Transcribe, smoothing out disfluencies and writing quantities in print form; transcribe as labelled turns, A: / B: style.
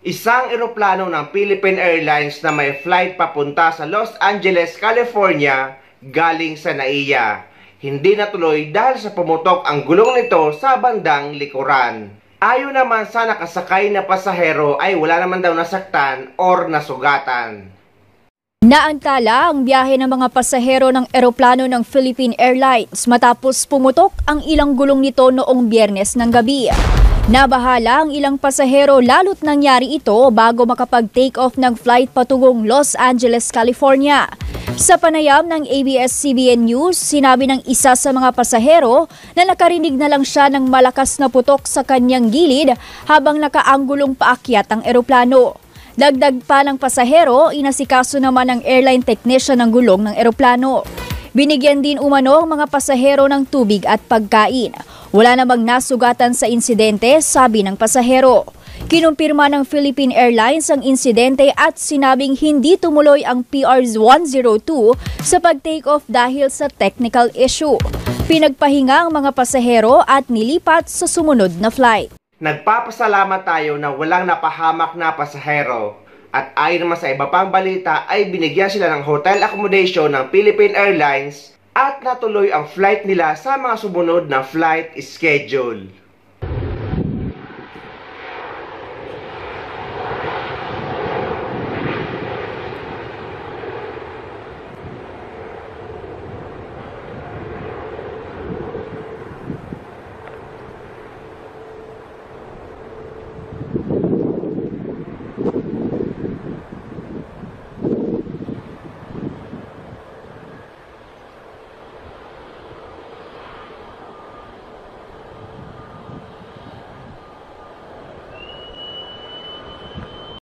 A: Isang eroplano ng Philippine Airlines na may flight papunta sa Los Angeles, California, galing sa NAIA. Hindi natuloy dahil sa pumutok ang gulong nito sa bandang likuran. Ayon naman sa nakasakay na pasahero ay wala naman daw nasaktan or nasugatan.
B: Naantala ang biyahe ng mga pasahero ng eroplano ng Philippine Airlines matapos pumutok ang ilang gulong nito noong Biyernes ng gabi. Nabahala ang ilang pasahero lalo't nangyari ito bago makapag-take off ng flight patungong Los Angeles, California. Sa panayam ng ABS-CBN News, sinabi ng isa sa mga pasahero na nakarinig na lang siya ng malakas na putok sa kanyang gilid habang nakaanggulong paakyat ang eroplano. Dagdag pa ng pasahero, inasikaso naman ng airline technician ng gulong ng eroplano. Binigyan din umano ang mga pasahero ng tubig at pagkain. Wala namang nasugatan sa insidente, sabi ng pasahero. Kinumpirma ng Philippine Airlines ang insidente at sinabing hindi tumuloy ang PR-102 sa pag-take off dahil sa technical issue. Pinagpahinga ang mga pasahero at nilipat sa sumunod na flight.
A: Nagpapasalamat tayo na walang napahamak na pasahero. At ayon naman sa iba pang balita ay binigyan sila ng hotel accommodation ng Philippine Airlines at natuloy ang flight nila sa mga sumunod na flight schedule.